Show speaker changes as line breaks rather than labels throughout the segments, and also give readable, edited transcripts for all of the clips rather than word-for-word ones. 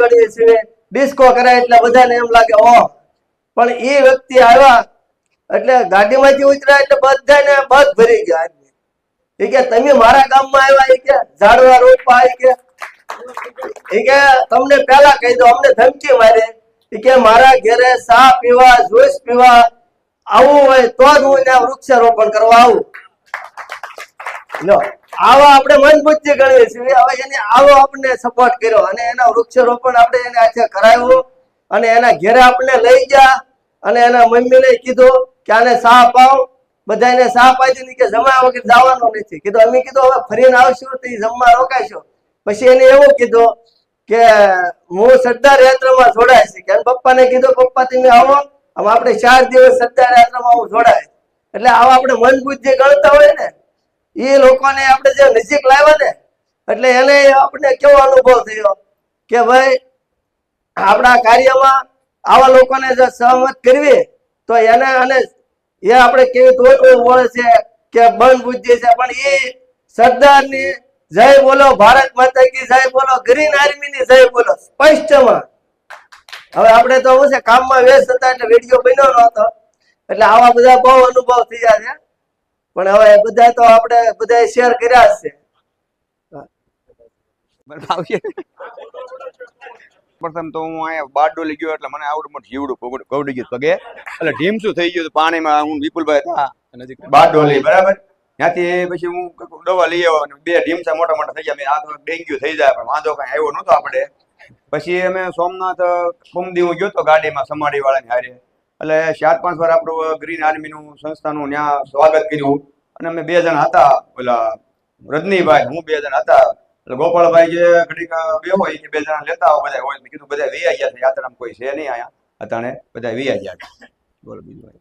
ગણીએ છીએ, ડિસ્કો કરાય એટલે બધાને એમ લાગે ઓહ, પણ એ વ્યક્તિ આવ્યા એટલે ગાડીમાંથી ઉતર્યા એટલે બધાને બસ ભરી ગયા. એ કે તમે મારા ગામમાં આવ્યા, એ કે ઝાડવા રોપવા, એ કે તમને પેલા કહી દો, અમને ધમકી મારે, એ કે મારા ઘરે ચા પીવા, જ્યુસ પીવા આવું હોય તો જ હું ત્યાં વૃક્ષારોપણ કરવા આવું. લો, આવા આપણે મજબૂતથી ગણીએ છીએ. હવે એને આવો આપણે સપોર્ટ કર્યો અને એના વૃક્ષારોપણ આપણે એને આજે કરાવ્યું અને એના ઘરે આપણે લઈ ગયા અને એના મમ્મીને કીધું કે આને ચા પાવ. બધાને ચા પાઈ દીધી કે જમા વગર જવાનું નથી. કીધું અમે કીધું હવે ફરીને આવશું તો જમવા રોકાઈશું. પછી એને એવું કીધું કે હું સરદાર યાત્રામાં જોડાઈશ. કે પપ્પાને કીધું પપ્પા તમે આવો, આમ આપણે 4 દિવસ સરદાર યાત્રામાં હું જોડાય. એટલે આવા આપણે મજબૂત જે ગણતા હોય ને એ લોકોને આપણે જે નજીક લાવ્યા ને એટલે એને આપણે કેવો અનુભવ થયો કે ભાઈ આપણા કાર્યમાં આવા લોકોને જો સહમત કરવી તો એને અને એ આપણે કેવી તોડ વળે છે કે બંધ બુદ્ધિ છે, પણ એ સરદારની જય બોલો, ભારત માતા કી જય બોલો, ગ્રીન આર્મી ની જય બોલો સ્પષ્ટમાં. હવે આપણે તો શું છે કામમાં વ્યસ્ત હતા એટલે વિડીયો બન્યો નહોતો, એટલે આવા બધા બહુ અનુભવ થયા છે. પણ હવે બધા તો આપણે બધા શેર કર્યા જ છે.
પ્રથમ તો હું અહીંયા બારડોલી ગયો એટલે મને આવડું મોટું જીવડું કવડી ગયું પગે, એટલે ઢીમસું થઈ ગયું પાણીમાં. હું વિપુલભાઈ હતા બારડોલી, બરાબર. ત્યાંથી પછી હું દવા લઈ આવ્યો અને 2 ઢીમસા મોટા મોટા થઈ ગયા. મેં આ તો ડેન્ગ્યુ થઈ જાય, પણ વાંધો કઈ આવ્યો નહોતો આપણે. પછી અમે સોમનાથ કુમદી હું ગયો તો ગાડીમાં સમાડી વાળાની હારે, એટલે 4-5 વાર આપણું ગ્રીન આર્મીનું સંસ્થાનું ત્યાં સ્વાગત કર્યું. અને અમે 2 જણા હતા, ઓલા રજનીભાઈ હું 2 જણા હતા. એટલે ગોપાલભાઈ જે ઘડીક બે હોય કે 2 જણા લેતા આવો બધા હોય. મેં કીધું બધા વીઆઈ ગયા છે યાત્રામાં, કોઈ છે નહીં આયા અતાણે, બધા વીઆઈ ગયા. બોલો બીજું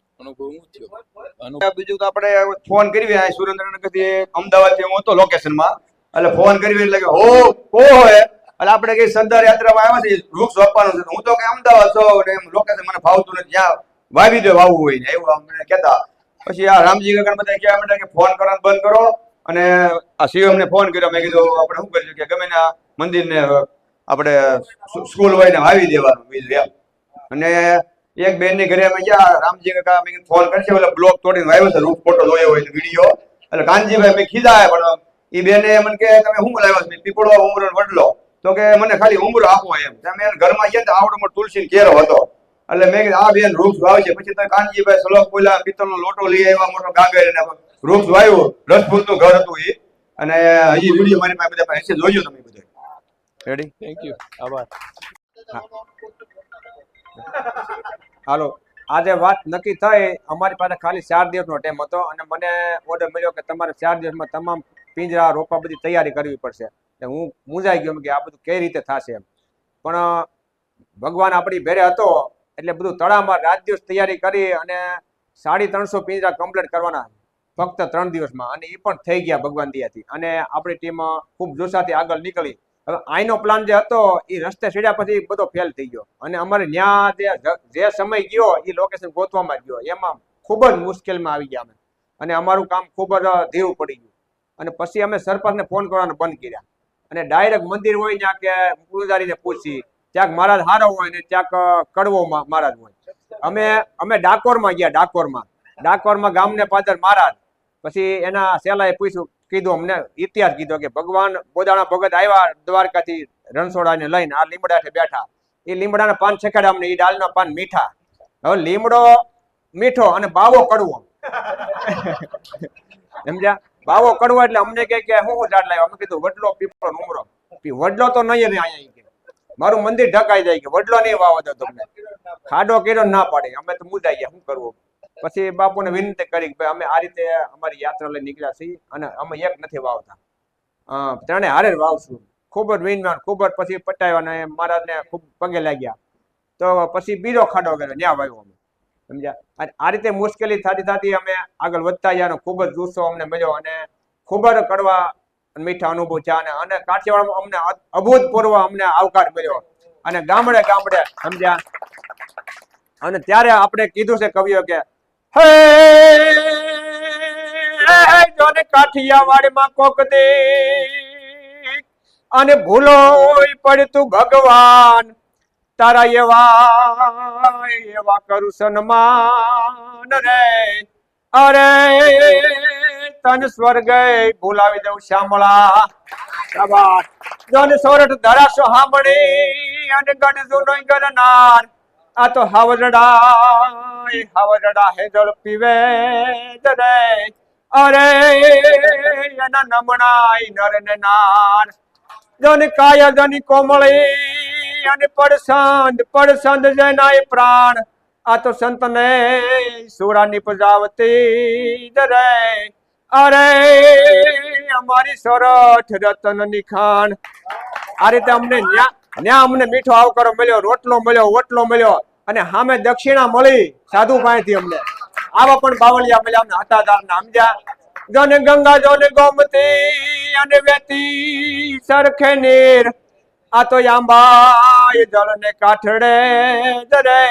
બીજું તો આપણે ફોન કરી સુરેન્દ્રનગર થી અમદાવાદ થી હું હતો લોકેશનમાં, એટલે ફોન કરી એટલે કે હો હોય એટલે આપણે કઈ સરદાર યાત્રામાં આવ્યા છે વૃક્ષ વાવવાનું છે. હું તો કઈ અમદાવાદ છો ને એમ લોકેશન મને ભાવતું નથી, જ્યાં વાવી દો વાવવું હોય ને એવું અમને કહેતા. પછી આ રામજી કાકા બધા કહેવા માંડ્યા કે ફોન કરવાનું બંધ કરો. અને આ સીએમ ને ફોન કર્યો. મેં કીધું આપણે શું કરીશું કે ગમે ના મંદિરને આપણે સ્કૂલ હોય ને વાવી દેવાનું બીજું એમ. અને એક બેન ની ઘરે અમે ગયા, રામજી કાકા મેં ફોન કરશે એટલે બ્લોક તોડીને વાવ્યો છે, રૂપ ફોટો જોયો હોય વિડીયો. એટલે કાનજીભાઈ મેં ખીજાય, પણ એ બેને મને કે તમે શું લાવ્યો છો? પીપળો ઉમરો વડલો. તો કે મને ખાલી ઉમરો આપો એમ. તમે ઘરમાં ગયા તો આવડો મોટો તુલસી કેરો હતો. એટલે મેં કીધું આ બેન વૃક્ષ વાવશે. પછી તો કાનજીભાઈ શ્લોક બોલ્યા, પિત્તળનો લોટો લઈ આવ્યા મોટો ગાગર, અને વૃક્ષ વાવ્યું. રસપૂતનું ઘર હતું એ. અને હજી વિડીયો મારી પાસે બધા પાસે જોયો તમે બધા. રેડી, થેન્ક યુ, આભાર.
હાલો, આજે વાત નક્કી થઈ. અમારી પાસે ખાલી 4 દિવસનો ટાઈમ હતો અને મને ઓર્ડર મળ્યો કે તમારે 4 દિવસમાં તમામ પિંજરા રોપા બધી તૈયારી કરવી પડશે. હું મૂંઝાઈ ગયો કે આ બધું કઈ રીતે થશે એમ. પણ ભગવાન આપણી ભેરે હતો એટલે બધું તળાવમાં રાત દિવસ તૈયારી કરી અને 350 પિંજરા કમ્પ્લીટ કરવાના ફક્ત 3 દિવસમાં, અને એ પણ થઈ ગયા ભગવાન દયાથી. અને આપણી ટીમ ખૂબ જોશાથી આગળ નીકળી. હવે આઈનો પ્લાન જે હતો એ રસ્તે સીડ્યા પછી બધો ફેલ થઈ ગયો, અને અમારે ત્યાં જે સમય ગયો એ લોકેશન ગોતવામાં ગયો, એમાં ખૂબ જ મુશ્કેલમાં આવી ગયા અમે. અને અમારું કામ ખૂબ જ ધીરું પડી ગયું. અને પછી અમે સરપંચને ફોન કરવાનું બંધ કર્યા અને ડાયરેક્ટ મંદિર હોય ત્યાં કે પૂજારીને પૂછી, ક્યાંક મહારાજ હારો હોય ને ક્યાંક કડવો મહારાજ હોય. અમે ડાકોરમાં ગયા. ડાકોરમાં ગામને પાદર મહારાજ. પછી એના સેલાએ પૂછ્યું, કીધું અમને ઇતિહાસ કીધો કે ભગવાન બોદાણા ભગત આવ્યા દ્વારકાથી રણછોડાને લઈને, આ લીમડા બેઠા. એ લીમડાના પાન છેખાડ્યા અમને, એ ડાલના પાન મીઠા. હવે લીમડો મીઠો અને બાવો કડવો. સમજ્યા? બાવો કડવો એટલે અમને કે હું ઝાડ લાવ્યો. અમે કીધું વડલો, પીપળો, ઉમરો. વડલો તો નહીં અહીંયા, મારું મંદિર ઢકાઈ જાય કે વડલો નહીં વાવો દો તમને. ખાડો કર્યો ના પાડે. અમે તો મૂંઝાઈ ગયા, શું કરવું. પછી બાપુને વિનંતી કરી કે અમે આ રીતે અમારી યાત્રા લઈ નીકળ્યા છીએ અને અમે એક નથી વાવતા, 3 હારે વાવશું. ખૂબ જ વિનવાન, ખૂબ જ પછી પટાવ્યા અને મહારાજને ખૂબ પગે લાગ્યા. તો પછી બીજો ખાડો કર્યો, ત્યાં વાવ્યો અમે. સમજ્યા? આ રીતે મુશ્કેલી થતી અમે આગળ વધતા ગયા. ખૂબ જ જુસ્સો અમને મળ્યો અને ખૂબ જ કડવા મીઠા અનુભવ છે. અને કાઠિયાવાડમાં અમને અભૂતપૂર્વ અમને આવકાર મળ્યો. અને ગામડે સમજ્યા. અને ત્યારે આપણે કીધું છે કવિઓ કે હે જોને કાઠિયાવાડમાં કોક દે અને ભૂલો પડતું ભગવાન તારા એવા કરું સન્માન રે અરે તન સ્વર્ગ ભૂલાવી દઉં શ્યામળા શાબાશ જન સોરઠ ધરાશો હામણી અને ગઢ જૂનો ગરનાર આ તો હાવરડા હેદળ પીવે રે અરે એના નમણાય નર ને નાર જન કાયા જની કોમળી અને પડસંદ જનાય પ્રાણ આ તો સંતને સુરાની પ્રજાવતી રે અરે અમારી સોરઠ રતન ની ખાણ આ રીતે અમને ન્યા અમને મીઠો આવકારો મળ્યો, રોટલો મળ્યો, ઓટલો મળ્યો અને સામે દક્ષિણા મળી સાધુ પાસેથી અમને આવા પણ બાવળિયા મળ્યા અમને હતાદાર ના સમજ્યા જોને ગંગા જોને ગોમતી અને વેતી સરખે નીર આ તો આંબાય જળ ને કાઠડે રે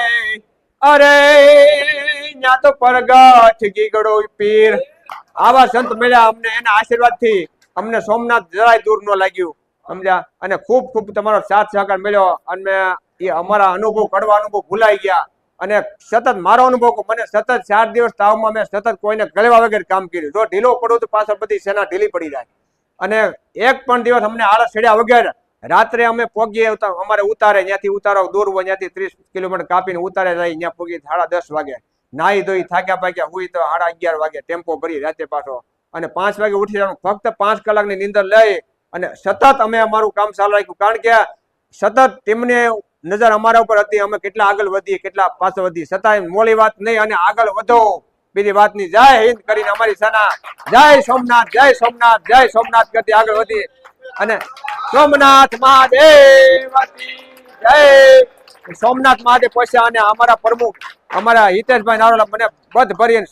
અરે ન્યા તો પરગટ ગીગડો પીર આવા સંત મળ્યા અમને એના આશીર્વાદ થી અમને સોમનાથ જરાય દૂર ન લાગ્યું સમજ્યા અને ખૂબ ખૂબ તમારો સાથ સહકાર મળ્યો અને એ અમારા અનુભવ કડવા અનુભવ ભૂલાઈ ગયા અને સતત મારો અનુભવ મને સતત 4 દિવસ તાવમાં મેં સતત કોઈને ગળવા વગર કામ કર્યું. જો ઢીલો પડું તો પાછળ બધી સેના ઢીલી પડી જાય અને એક પણ દિવસ અમને આળસ છેડ્યા વગર રાત્રે અમે પોગીએ અમારે ઉતારે ત્યાંથી ઉતારો દોરવો ત્યાંથી 30 કિલોમીટર કાપીને ઉતારે જાય ત્યાં પોગી 10:30 વાગે નાહી ધોઈ થાક્યા પાક્યા હુઈ તો 11:30 વાગે ટેમ્પો ભરી રાતે પાછો અને 5 વાગે ઉઠી જવાનું ફક્ત 5 કલાકની નીંદર લઈ અને સતત અમે અમારું કામ ચાલુ રાખ્યું કારણ કે સતત તેમને નજર અમારા ઉપર હતી અમે કેટલા આગળ વધીએ કેટલા પાછળ વધીએ છતાંય મોડી વાત નહીં અને આગળ વધો બીજી વાત ની જય હિન્દ કરીને અમારી સેના જય સોમનાથ જય સોમનાથ જય સોમનાથ કરતી આગળ વધી અને સોમનાથ મહાદેવ જય સોમનાથ મહાદેવ પહોંચ્યા અને અમારા પ્રમુખ અમારા હિતેશભાઈ નારોલા મને બધ ભરી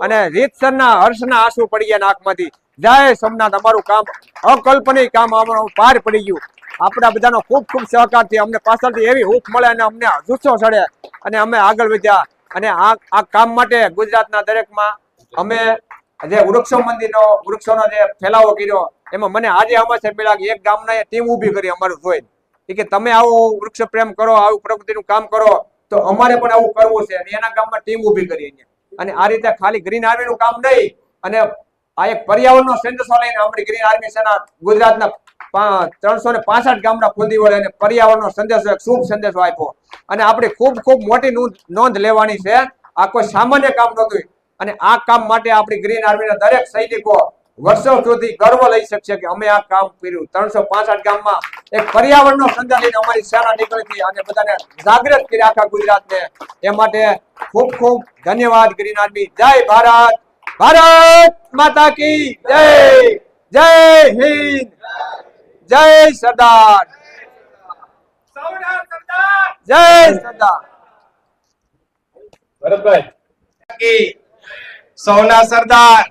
અને રીતસરના હર્ષના આંસુ પડી ગયા નાકમાંથી જય સોમનાથ અમારું કામ અકલ્પનીય કામ અમારું પાર પડી ગયું આપણા બધાનો ખૂબ ખૂબ સહકારથી અમને પાછળથી એવી હૂંફ મળે અને અમને જુસ્સો ચડે અને અમે આગળ વધ્યા અને આ કામ માટે ગુજરાતના દરેકમાં અમે જે વૃક્ષો મંદિરનો વૃક્ષોનો જે ફેલાવો કર્યો એમાં મને આજે હમાસર મળ્યા કે એક ગામના ટીમ ઊભી કરી અમારું જોઈ કે તમે આવો વૃક્ષ પ્રેમ કરો આવું પ્રકૃતિનું કામ કરો તો અમારે પણ આવું કરવું છે અને એના ગામમાં ટીમ ઊભી કરી અને આ રીતે ખાલી ગ્રીન આર્મીનું કામ નહીં અને આ એક પર્યાવરણનો સંદેશો લઈને અમારી ગ્રીન આર્મી સેના ગુજરાતના 365 ગામના ખોદી વળે અને પર્યાવરણનો સંદેશો એક શુભ સંદેશો આપ્યો અને આપણે ખૂબ ખૂબ મોટી નોંધ લેવાની છે આ કોઈ સામાન્ય કામ નહોતું અને આ કામ માટે આપણી ગ્રીન આર્મીના દરેક સૈનિકો વર્ષો સુધી ગર્વ લઈ શકશે કે અમે આ કામ કર્યું 365 ગામમાં એક પર્યાવરણનો સંદેશ લઈને અમારી સેના નીકળી હતી અને બધાને જાગૃત કરી આખા ગુજરાતને એ માટે ખૂબ ખૂબ ધન્યવાદ ગ્રીન આર્મી જય ભારત ભારત માતા કી જય જય હિન્દ જય સરદાર જય સરદાર
ભરતભાઈ સૌના સરદાર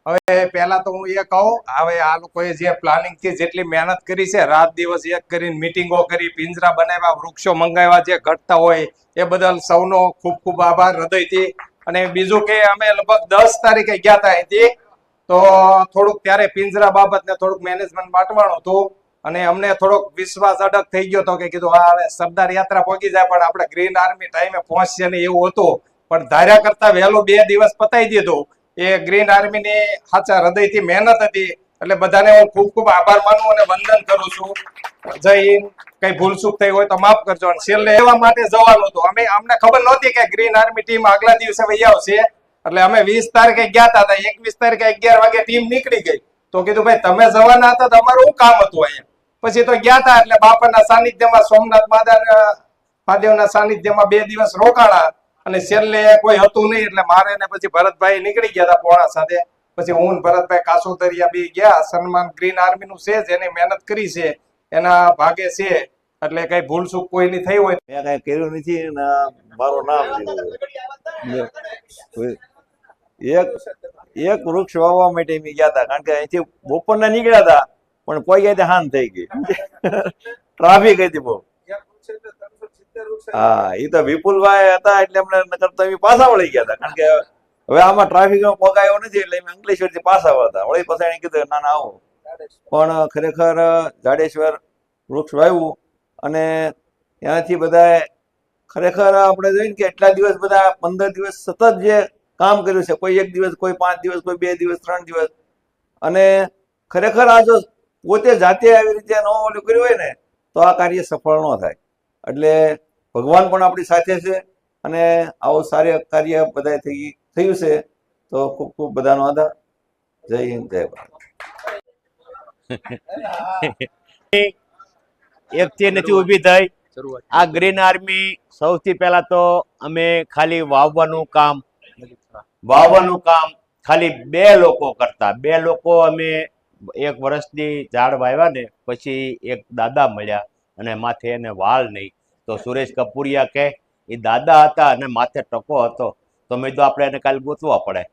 હવે પહેલા તો હું એ કહું હવે આ લોકોએ જે પ્લાનિંગ થી જેટલી મહેનત કરી છે રાત દિવસ એક કરીને મીટિંગો કરી પિંજરા બનાવ્યા વૃક્ષો મંગાવ્યા જે ઘટતા હોય એ બદલ સૌનો ખૂબ ખૂબ આભાર હૃદયથી અને બીજું કે અમે લગભગ 10 તારીખે ગયા હતા અહીંથી તો થોડુંક ત્યારે પિંજરા બાબતને થોડુંક મેનેજમેન્ટ બાંટવાનું હતું અને અમને થોડોક વિશ્વાસ અડગ થઈ ગયો હતો કે કીધું હા હવે સરદાર યાત્રા પહોંચી જાય પણ આપણે ગ્રીન આર્મી ટાઈમે પહોંચશે ને એવું હતું પણ ધાર્યા કરતા વહેલું 2 દિવસ પતાવી દીધું એ ગ્રીન આર્મીની સાચા હૃદયથી મહેનત હતી એટલે બધાને હું ખૂબ ખૂબ આભાર માનું અને વંદન કરું છું જય હિન્દ કઈ ભૂલચૂક થઈ હોય તો માફ કરજો અને છેલ્લે એવા માટે જવાનું હતું અમને ખબર નહોતી કે ગ્રીન આર્મી ટીમ આગલા દિવસે વહી આવશે એટલે અમે 20 તારીખે ગયા હતા 21 તારીખે 11 વાગે ટીમ નીકળી ગઈ તો કીધું ભાઈ તમે જવાના હતા તો અમારું શું કામ હતું અહીંયા પછી તો ગયા હતા એટલે બાપાના સાનિધ્યમાં સોમનાથ મહાદેવના સાનિધ્યમાં 2 દિવસ રોકાણા અને છેલ્લે કોઈ હતું નહીં એટલે મારે ને પછી ભરતભાઈ નીકળી ગયા હતા પોણા સાથે પછી હું ભરતભાઈ કાસોતરિયા બી ગયા સન્માન ગ્રીન આર્મી નું છે જેની મહેનત કરી છે એના ભાગે છે એટલે કઈ ભૂલચૂક કોઈની થઈ હોય
મેં કઈ કર્યું નથી ને મારું નામ એક વૃક્ષ વાવવા માટે અમે ગયા હતા કારણ કે અહીંથી બપોરના નીકળ્યા હતા પણ કોઈ ગયા હાન થઈ ગઈ ટ્રાફિક હતી બહુ હા એ તો વિપુલભાઈ હતા એટલે અમને નકર તો પાછા વળી ગયા હતા કારણ કે હવે આમાં ટ્રાફિકમાં પોગાયો નથી એટલે અંકલેશ્વર થી પાછા હતા વળી પછી કીધું ના ના આવો પણ ખરેખર જાડેશ્વર વૃક્ષ વાવ્યું અને ત્યાંથી બધા ખરેખર આપણે જોઈએ ને કે એટલા દિવસ બધા 15 દિવસ સતત જે કામ કર્યું છે, કોઈ 1 દિવસ, કોઈ 5 દિવસ, કોઈ 2 દિવસ, 3 દિવસ, અને ખરેખર આ જો પોતે જાતે આવી રીતે ન ઓલું કર્યું હોય ને તો આ કાર્ય સફળ ન થાય. એટલે ભગવાન પણ આપણી સાથે છે અને આવું સારું કાર્ય બધા થયું છે, તો ખૂબ ખૂબ બધાનો આભાર. જય હિન્દ, જય ભારત.
એકથી નથી ઊભી થઈ આ ગ્રીન આર્મી. સૌથી પહેલા તો અમે ખાલી વાવવાનું કામ ખાલી 2 લોકો કરતા. 2 લોકો અમે 1 વર્ષની ઝાડ વાવ્યા ને પછી એક દાદા મળ્યા અને માથે એને વાળ નહીં. તો સુરેશ કપૂરિયા કે એ દાદા હતા અને માથે ટકો હતો, તો મેં તો આપણે એને કાલે ગોતવા પડે.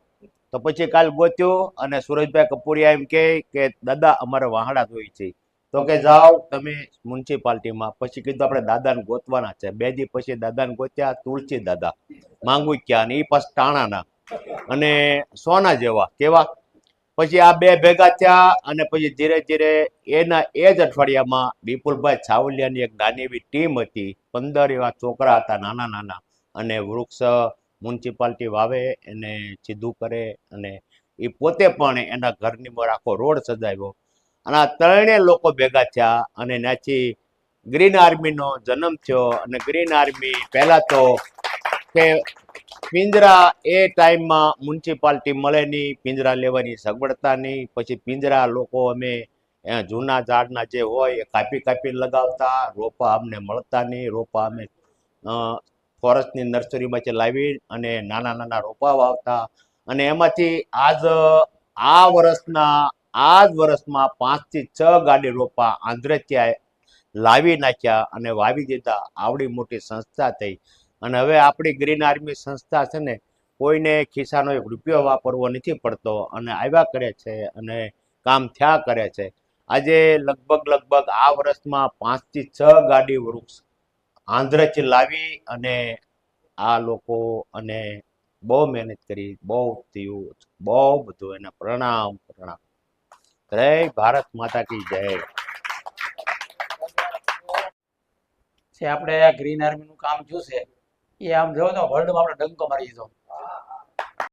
તો પછી કાલ ગોત્યું અને સુરેશભાઈ કપૂરિયા એમ કે દાદા અમારે વાહડા જોઈ છે. તો કે જાઓ તમે મ્યુનિસિપાલિટીમાં. પછી કીધું આપણે દાદાને ગોતવાના છે. 2 દી પછી દાદાને ગોત્યા, તુલસી દાદા માંગુક્યા, અને એ પાછા ટાણાના અને સોના જેવા કેવા. પછી આ 2 ભેગા થયા અને પછી ધીરે ધીરે એના એ જ અઠવાડિયામાં વિપુલભાઈ છાવલિયાની એક નાની એવી ટીમ હતી. 15 એવા છોકરા હતા નાના નાના, અને વૃક્ષ મ્યુનિસિપાલિટી વાવે એને સીધું કરે, અને એ પોતે પણ એના ઘરની બહાર આખો રોડ સજાવ્યો. અને આ 3 લોકો ભેગા થયા અને ત્યાંથી ગ્રીન આર્મીનો જન્મ થયો. અને ગ્રીન આર્મી પહેલા તો કે પિંજરા એ ટાઈમમાં મ્યુનિસિપાલિટી મળે નહીં, પિંજરા લેવાની સગવડતા નહીં. પછી પિંજરા લોકો અમે જૂના ઝાડના જે હોય એ કાપી લગાવતા, રોપા અમને મળતા નહીં. રોપા અમે ફોરેસ્ટની નર્સરીમાંથી લાવી અને નાના નાના રોપા વાવતા. અને એમાંથી આ જ વર્ષમાં 5 થી 6 ગાડી રોપા આંધ્રથી લાવી નાખ્યા અને વાવી દીધા. આવડી મોટી સંસ્થા થઈ. અને હવે આપણી ગ્રીન આર્મી સંસ્થા છે ને, કોઈને ખિસ્સાનો 1 રૂપિયો વાપરવો નથી પડતો અને આવ્યા કરે છે અને કામ થયા કરે છે. આજે લગભગ આ વર્ષમાં 5 થી 6 ગાડી વૃક્ષ આંધ્રથી લાવી અને આ લોકો અને બહુ મહેનત કરી, બહુ થયું, બહુ બધું. એને પ્રણામ. જય ભારત માતા કી જય.
આપણે ગ્રીન આર્મી નું કામ થયું છે એ આમ જો તો વર્લ્ડમાં આપણે ડંકો મારી દીધો,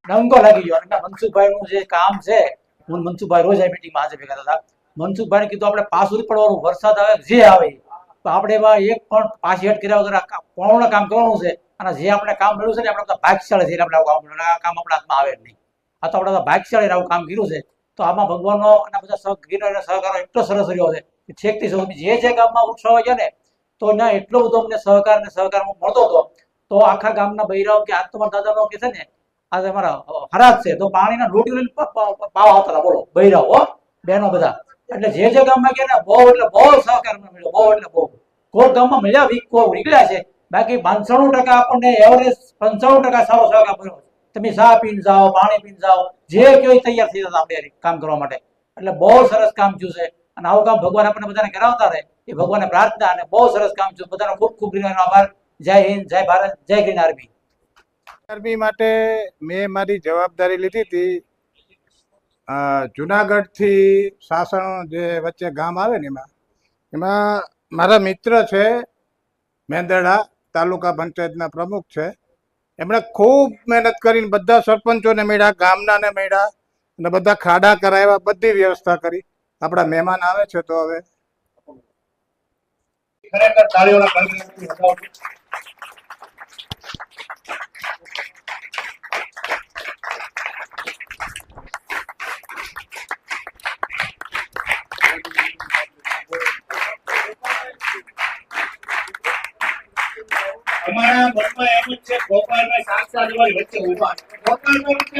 ડંકો લાગી ગયો. અને મનસુખભાઈ નું જે કામ છે, હું મનસુખભાઈ રોજ આ મીટિંગમાં આજે ભેગા હતા. મનસુખભાઈ કીધું આપણે પાછું પડવાનું, વરસાદ આવે જે આવે, તો આપણે એમાં એક પણ પાછી હેઠ કર્યા વગર પૂર્ણ કામ કરવાનું છે. અને જે આપણે કામ મળ્યું છે ને, આપણે બધા ભાગ્યશાળી છે. આપણે આ કામ આપણા હાથમાં આવે નહીં. આ તો આપણે ભાગ્યશાળી આવું કામ કર્યું છે. તો આમાં ભગવાનનો અને બધા સહકાર એટલો સરસ રહ્યો છે કે છેકથી સુધી જે ગામમાં વૃક્ષ હોય છે ને, તો ના એટલો બધો અમને સહકાર મળતો હતો. તો આખા ગામના બૈરાઓ કે આ તમારા દાદાનો કે છે ને, આજે અમારા હરાજ છે, તો પાણીના લોટી લઈને પાવા આવતા હતા. બોલો બૈરાઓ બહેનો બધા. એટલે જે ગામમાં કે ને બહુ એટલે બહુ સહકાર મળ્યો, બહુ એટલે બહુ. કોઈ ગામમાં મળ્યા નીકળ્યા છે, બાકી 95% આપણને એવરેજ 95% સારો સહકાર મળ્યો. તમે ચા પીને જાઓ, પાણી પીને જાઓ, જે કયો તૈયાર થઈ જતા આપણે કામ કરવા માટે. એટલે બહુ સરસ કામ થયું છે. અને આવું કામ ભગવાન આપણને બધાને કરાવતા રહે એ ભગવાનને પ્રાર્થના. અને બહુ સરસ કામ થયું. બધાનો ખૂબ ખૂબ આભાર. જય હિન્દ, જય ભારત, જય ગ્રીન આર્મી.
આર્મી માટે મેં મારી જવાબદારી લીધી હતી. જુનાગઢ થી સાસણ જે વચ્ચે ગામ આવે ને, એમાં મારા મિત્ર છે, મેંદરડા તાલુકા પંચાયતના પ્રમુખ છે. એમણે ખૂબ મહેનત કરીને બધા સરપંચોને મળ્યા, ગામનાને મળ્યા અને બધા ખાડા કરાવ્યા, બધી વ્યવસ્થા કરી. આપણા મહેમાન આવે છે તો હવે ખરેખર તાળીઓના ગણગણાટથી અમારા મનમાં એમ જ છે, ગોપાલભાઈ સાક્ષાત અમારી વચ્ચે ઉભા. ગોપાલભાઈ વચ્ચે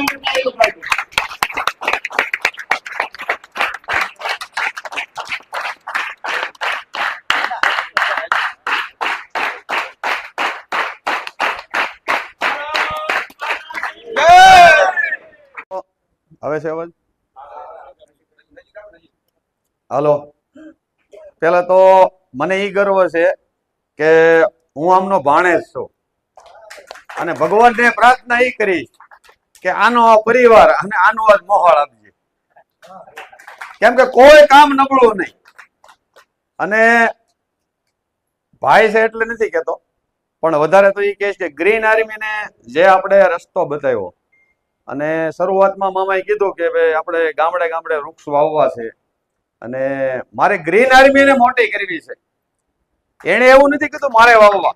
ઉભા છે.
આવે છે અવાજ? હાલો. પેલા તો મને ઈ ગર્વ છે કે હું આમનો ભાણેજ છું અને ભગવાનને પ્રાર્થના ઈ કરીશ કે આનો પરિવાર અને આનો જ મોહળ આપજે. કેમ કે કોઈ કામ નબળું નહીં. અને ભાઈ છે એટલે નથી કેતો, પણ વધારે તો એ કહે છે ગ્રીન આર્મીને જે આપણે રસ્તો બતાવ્યો, અને શરૂઆતમાં મામાએ કીધું કે ભાઈ આપણે ગામડે ગામડે વૃક્ષ વાવવા છે અને મારે ગ્રીન આર્મીને મોટી કરવી છે. એણે એવું નથી કીધું મારે વાવવા.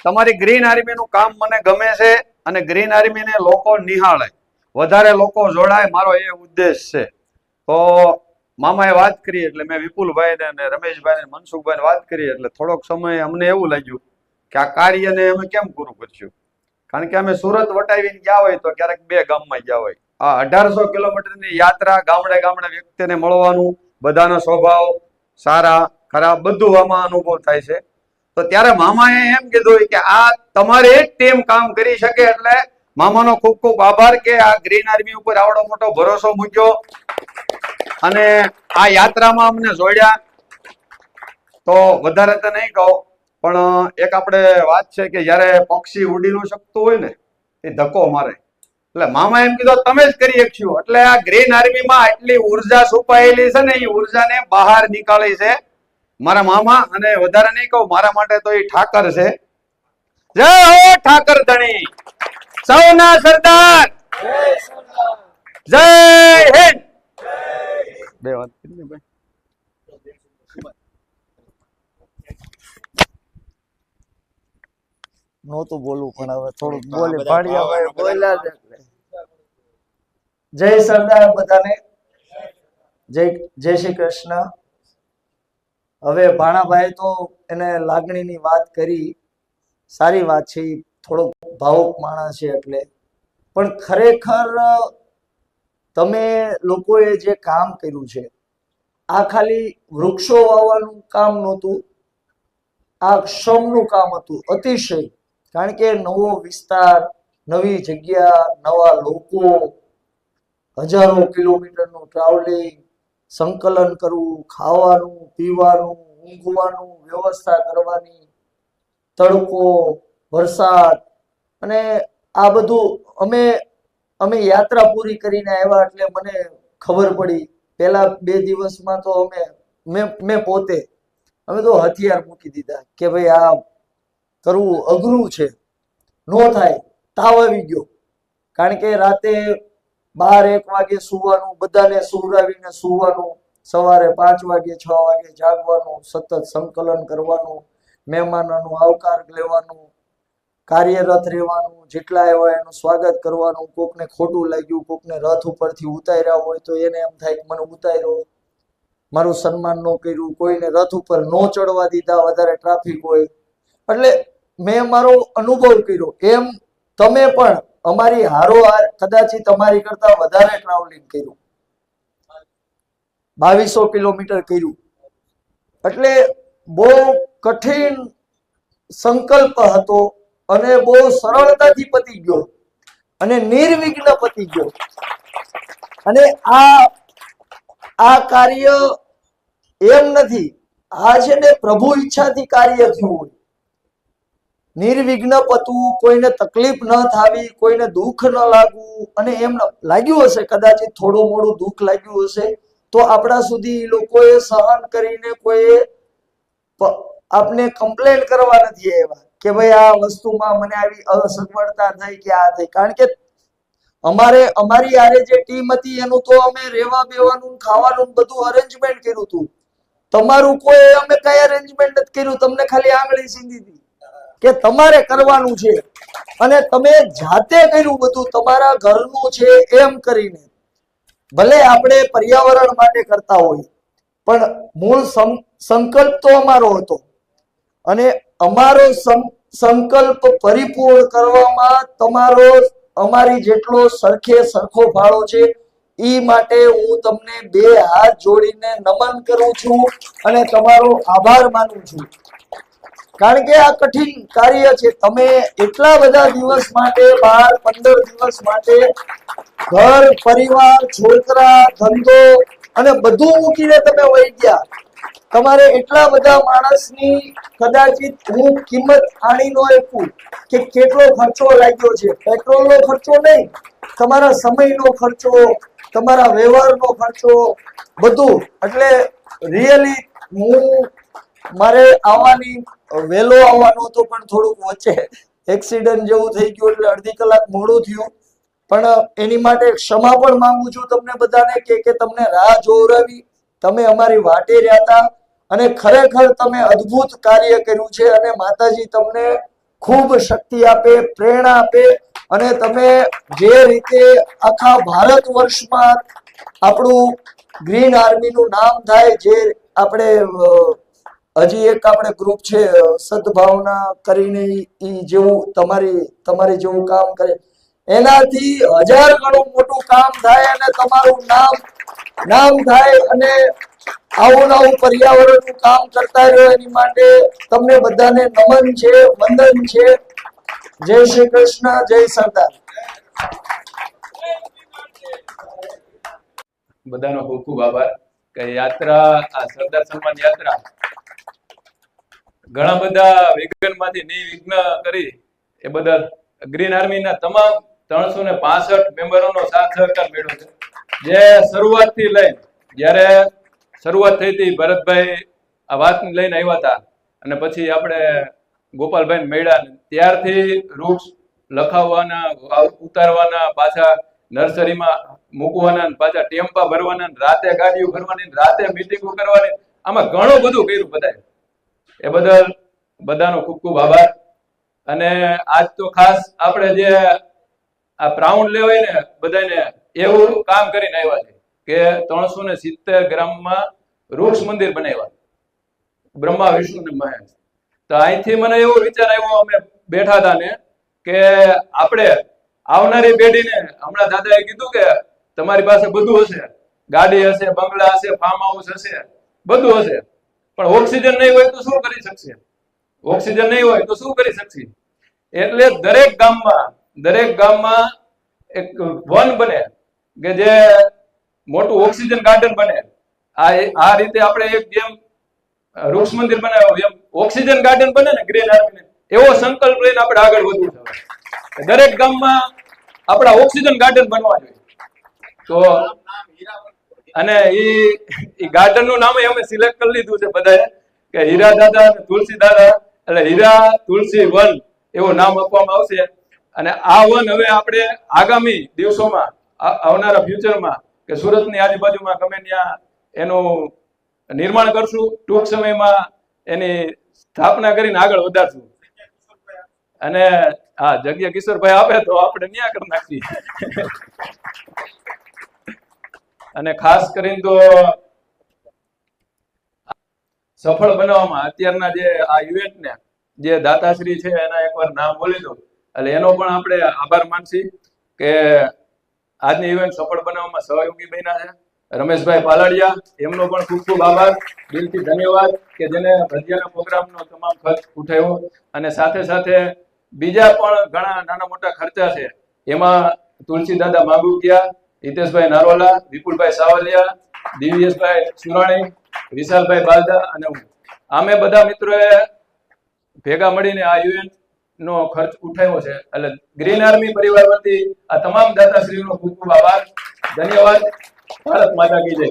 તમારી ગ્રીન આર્મીનું કામ મને ગમે છે અને ગ્રીન આર્મીને લોકો નિહાળે, વધારે લોકો જોડાય, મારો એ ઉદ્દેશ છે. તો મામાએ વાત કરી એટલે મેં વિપુલભાઈને અને રમેશભાઈ ને મનસુખભાઈને વાત કરી એટલે થોડોક સમય અમને એવું લાગ્યું કે આ કાર્યને અમે કેમ પૂરું કરશું. કારણ કે અમે સુરત વટાવીને ગયા હોય તો ક્યારેક 2 ગામમાં ગયા હોય. આ 1800 કિલોમીટરની યાત્રા, ગામડે ગામડે વ્યક્તિને મળવાનું, બધાનો સ્વભાવ સારા ખરાબ બધું આમાં અનુભવ થાય છે. તો ત્યારે મામાએ એમ કીધું કે આ તમારી એક ટીમ કામ કરી શકે, એટલે મામાનો ખૂબ ખૂબ આભાર કે આ ગ્રીન આર્મી ઉપર આવડો મોટો ભરોસો મૂક્યો અને આ યાત્રામાં અમને જોડ્યા. તો વધારે તો નહીં કહું, પણ એક આપણે વાત છે કે જયારે પક્ષી ઉડી ન શકતું હોય ને એ ધક્કો મારે, એટલે મામા એમ કીધું તમે જ કરી શકશો. એટલે આ ગ્રીન આર્મીમાં આટલી ઉર્જા છુપાયેલી છે ને, એ ઉર્જાને બહાર નીકાળી છે મારા મામા. અને વધારે નહીં કહું, મારા માટે તો એ ઠાકર છે. જય હો ઠાકર ધણી, સૌના સરદાર, જય હિન્દ. બે વાત કરી ને ભાઈ.
નહોતું બોલવું પણ હવે થોડુંક બોલે. ભાડિયાભાઈ બોલ્યા જ એટલે. જય સરદાર બધાને, જય શ્રી કૃષ્ણ. હવે ભાણાભાઈ તો એને લાગણીની વાત કરી, સારી વાત છે, થોડોક ભાવુક માણસ છે એટલે. પણ ખરેખર તમે લોકોએ જે કામ કર્યું છે, આ ખાલી વૃક્ષો વાવવાનું કામ નહોતું, આ શ્રમનું કામ હતું અતિશય. કારણ કે નવો વિસ્તાર, નવી જગ્યા, નવા લોકો, હજારો કિલોમીટરનું ટ્રાવેલિંગ, સંકલન કરવું, ખાવાનું પીવાનું, ઊંઘવાનું, વ્યવસ્થા કરવાની, તડકો, વરસાદ, અને આ બધું અમે યાત્રા પૂરી કરીને આવ્યા એટલે મને ખબર પડી. પહેલા 2 દિવસમાં તો મેં પોતે અમે તો હથિયાર મૂકી દીધા કે ભાઈ આ કરવું અઘરું છે, નો થાય. તાવ આવી ગયો, કારણ કે રાતે 12-1 વાગે સુવાનું, બધાને સુવડાવીને સુવાનું, સવારે 5 વાગે 6 વાગે જાગવાનું, સતત સંકલન કરવાનું, મહેમાનોનું આવકાર લેવાનું, કાર્યરત રહેવાનું, જેટલા આવ્યા એનું સ્વાગત કરવાનું. કોકને ખોટું લાગ્યું, કોકને રથ ઉપરથી ઉતાર્યા હોય તો એને એમ થાય કે મને ઉતાર્યો, મારું સન્માન ન કર્યું. કોઈને રથ ઉપર ન ચડવા દીધા, વધારે ટ્રાફિક હોય. એટલે મેં મારો અનુભવ કર્યો. એમ તમે પણ અમારી હારોહાર કદાચિત તમારી કરતા વધારે ટ્રાવેલિંગ કર્યું, 2200 કિલોમીટર કર્યું. એટલે બહુ કઠિન સંકલ્પ હતો અને બહુ સરળતાથી પતી ગયો અને નિર્વિઘ્ન પતી ગયો. અને આ કાર્ય એમ નથી, આ છે ને પ્રભુ ઈચ્છાથી કાર્ય થયું હોય. નિર્વિઘ્ન પતવું, કોઈને તકલીફ ન થાવી, કોઈને દુઃખ ન લાગવું. અને એમ લાગ્યું હશે કદાચિત થોડું મોડું દુઃખ લાગ્યું હશે તો આપણા સુધી લોકોએ સહન કરીને કોઈ આપને કમ્પ્લેન કરવા નથી આવ્યા કે ભાઈ આ વસ્તુમાં મને આવી અસગવડતા થઈ કે આ થઈ. કારણ કે અમારી યારે જે ટીમ હતી એનું તો અમે રહેવા બેવાનું, ખાવાનું બધું અરેન્જમેન્ટ કર્યું હતું. તમારું કોઈ અમે કઈ અરેન્જમેન્ટ નથી કર્યું, તમને ખાલી આંગળી સીધી હતી કે તમારે કરવાનું છે અને તમે જાતે કર્યું બધું, તમારા ઘરનું છે એમ કરીને. ભલે આપણે પર્યાવરણ માટે કરતા હોય પણ મૂળ સંકલ્પ તો અમારો હતો અને અમારો સંકલ્પ પરિપૂર્ણ કરવામાં તમારો અમારી જેટલો સરખો ફાળો છે. ઈ માટે હું તમને 2 હાથ જોડીને નમન કરું છું અને તમારો આભાર માનું છું. કારણ કે આ કઠિન કાર્ય છે. તમે એટલા બધા દિવસ માટે, 12-15 દિવસ માટે ઘર, પરિવાર, છોકરા, ધંધો અને બધું મૂકીને તમે વહી ગયા.
તમારે એટલા બધા માણસની કદાચિત હું કિંમત આણી નો આપું કે કેટલો ખર્ચો લાગ્યો છે. પેટ્રોલનો ખર્ચો નહીં, તમારા સમયનો ખર્ચો, તમારા વ્યવહારનો ખર્ચો, બધું. એટલે રિયલી મારે આવવાની વહેલો આવવાનો હતો, પણ થોડુંક વચ્ચે એક્સિડન્ટ જેવું થઈ ગયું એટલે અડધી કલાક મોડું થયું. પણ એની માટે ક્ષમા પણ માંગુ છું તમને બધાને કે તમને રાહ જોવરાવી. તમે અમારી વાટે રહ્યા હતા અને ખરેખર તમે અદ્ભુત કાર્ય કર્યું છે. અને માતાજી તમને ખૂબ શક્તિ આપે, પ્રેરણા આપે. અને તમે જે રીતે આખા ભારત વર્ષમાં આપણું ગ્રીન આર્મીનું નામ થાય, જે આપણે હજી એક આપણે ગ્રુપ છે સદભાવના કરીને, ઈ જેવું તમારી જેવું કામ કરે, એનાથી 1000 ગણું મોટું કામ થાય અને તમારું નામ થાય અને આવું પર્યાવરણનું કામ કરતા રહ્યો. એની માટે તમને બધાને નમન છે, વંદન છે. જય શ્રી કૃષ્ણ, જય સરદાર.
બધાનો ખૂબ ખૂબ આભાર. કે યાત્રા, આ સરદાર સન્માન યાત્રા ઘણા બધા વિઘ્નમાંથી નિર્વિઘ્ન કરી એ બદલ ગ્રીન આર્મીના તમામ 365 મેમ્બરોનો સાથ સહકાર મળ્યો છે. જે શરૂઆતથી લઈને જ્યારે શરૂઆત થઈ હતી, ભરતભાઈ આ વાત લઈને આવ્યા હતા અને પછી આપણે ગોપાલભાઈ મળ્યા, ત્યારથી વૃક્ષ લખાવવાના, ઉતારવાના, પાછા નર્સરીમાં મૂકવાના, પાછા ટેમ્પા ભરવાના, રાતે ગાડીઓ ભરવાની, રાતે મીટિંગો કરવાની, આમાં ઘણું બધું કર્યું બધાએ. એ બદલ બધાનો ખૂબ ખૂબ આભાર. અને આજ તો ખાસ આપણે જે આ પ્રાઉન્ડ લેવાય ને બધાને એવું કામ કરીને આવ્યા છે કે 370 ગ્રામમાં વૃક્ષ મંદિર બનાવ્યા, બ્રહ્મા વિષ્ણુ ને મહેશ. તો અહીંથી મને એવો વિચાર આવ્યો, અમે બેઠા હતા ને, કે આપણે આવનારી પેઢીને, હમણાં દાદાએ કીધું કે તમારી પાસે બધું હશે, ગાડી હશે, બંગલા હશે, ફાર્મ હાઉસ હશે, બધું હશે, પણ ઓક્સિજન નહીં હોય તો શું કરી શકશે? ઓક્સિજન નહીં હોય તો શું કરી શકશે? એટલે દરેક ગામમાં એક વન બને, કે જે મોટું ઓક્સિજન ગાર્ડન બને. આ રીતે આપણે એક જેમ વૃક્ષ મંદિર બનાવ્યો એમ ઓક્સિજન ગાર્ડન બને ને ગ્રીન આર્મી, એવો સંકલ્પ લઈને આપણે આગળ વધવું છે. દરેક ગામમાં આપણા ઓક્સિજન ગાર્ડન બનવા જોઈએ. તો અને એ ગાર્ડન નું નામ અમે સિલેક્ટ કરી લીધું છે બધાએ, કે હીરા દાદા અને તુલસી દાદા, એટલે હીરા તુલસી વન એવું નામ આપવામાં આવશે. અને આ વન હવે આપણે આગામી દિવસોમાં, આવનારા ફ્યુચરમાં, કે સુરતની આજુબાજુમાં ગમે ત્યાં એનું નિર્માણ કરશું. ટૂંક સમયમાં એની સ્થાપના કરીને આગળ વધારશું. અને હા, જગ્યા કિશોરભાઈ આપે તો આપણે ન્યા કરી નાખીએ. અને ખાસ કરીને તો સફળ બનાવવામાં અત્યારના જે આ ઇવેન્ટ ને જે દાતાશ્રી છે એના એકવાર નામ બોલી દો, એટલે એનો પણ આપણે આભાર માનશી કે આજની ઇવેન્ટ સફળ બનાવવામાં સહયોગી બન્યા છે. રમેશભાઈ પાલડિયા, એમનો પણ ખૂબ ખૂબ આભાર, દિલથી ધન્યવાદ, કે જેને ભજીયાના પ્રોગ્રામનો તમામ ખર્ચ ઉઠાવ્યો. અને સાથે સાથે બીજા પણ ઘણા નાના મોટા ખર્ચા છે, એમાં તુલસી દાદા માગુકિયા, હિતેશભાઈ નારોલા, વિપુલભાઈ સાવલિયા, દિવ્યેશભાઈ સુરાણી, વિશાલભાઈ બાલદા અને હું, અમે બધા મિત્રોએ ભેગા મળીને આ ઇવેન્ટ નો ખર્ચ ઉઠાવ્યો છે. એટલે ગ્રીન આર્મી પરિવાર વતી આ તમામ દાતાશ્રીનો ખૂબ ખૂબ આભાર, ધન્યવાદ. ભારત માતા કી જય.